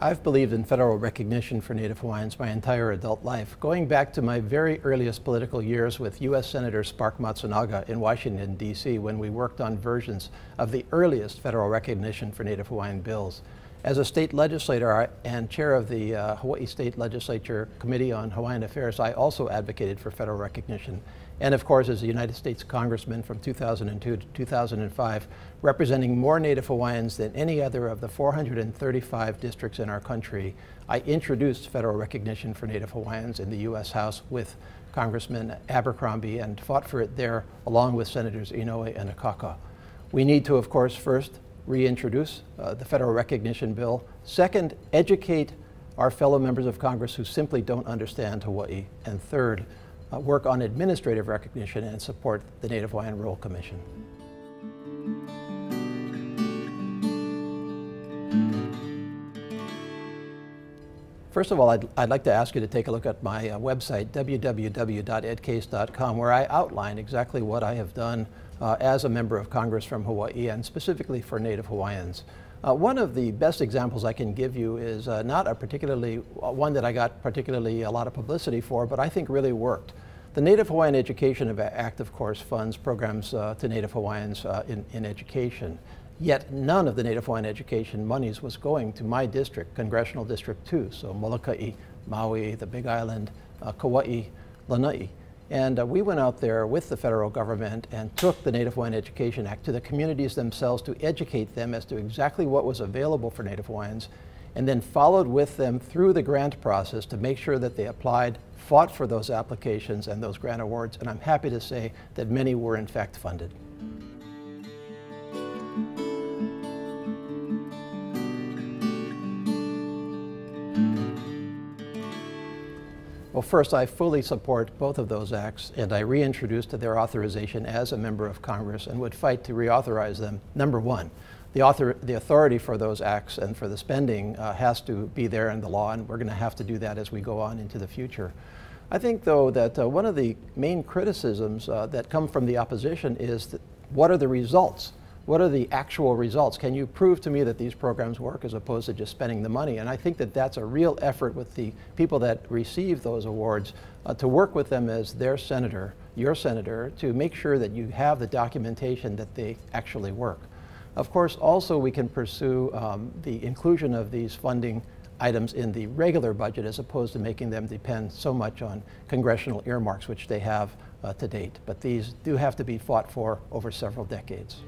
I've believed in federal recognition for Native Hawaiians my entire adult life, going back to my very earliest political years with U.S. Senator Spark Matsunaga in Washington, D.C., when we worked on versions of the earliest federal recognition for Native Hawaiian bills. As a state legislator and chair of the Hawaii State Legislature Committee on Hawaiian Affairs, I also advocated for federal recognition. And of course, as a United States Congressman from 2002 to 2005, representing more Native Hawaiians than any other of the 435 districts in our country, I introduced federal recognition for Native Hawaiians in the U.S. House with Congressman Abercrombie and fought for it there along with Senators Inoue and Akaka. We need to, of course, first reintroduce the federal recognition bill. Second, educate our fellow members of Congress who simply don't understand Hawaii. And third, work on administrative recognition and support the Native Hawaiian Rural Commission. First of all, I'd like to ask you to take a look at my website, www.edcase.com, where I outline exactly what I have done as a member of Congress from Hawaii, and specifically for Native Hawaiians. One of the best examples I can give you is not a particularly, one that I got particularly a lot of publicity for, but I think really worked. The Native Hawaiian Education Act, of course, funds programs to Native Hawaiians in education. Yet none of the Native Hawaiian education monies was going to my district, Congressional District 2, so Molokai, Maui, the Big Island, Kauai, Lanai. And we went out there with the federal government and took the Native Hawaiian Education Act to the communities themselves to educate them as to exactly what was available for Native Hawaiians, and then followed with them through the grant process to make sure that they applied, fought for those applications and those grant awards, and I'm happy to say that many were in fact funded. Well, first, I fully support both of those acts, and I reintroduced their authorization as a member of Congress and would fight to reauthorize them. Number one, the authority for those acts and for the spending has to be there in the law, and we're going to have to do that as we go on into the future. I think, though, that one of the main criticisms that come from the opposition is that what are the results? What are the actual results? Can you prove to me that these programs work as opposed to just spending the money? And I think that that's a real effort with the people that receive those awards to work with them as their senator, your senator, to make sure that you have the documentation that they actually work. Of course, also we can pursue the inclusion of these funding items in the regular budget as opposed to making them depend so much on congressional earmarks, which they have to date. But these do have to be fought for over several decades.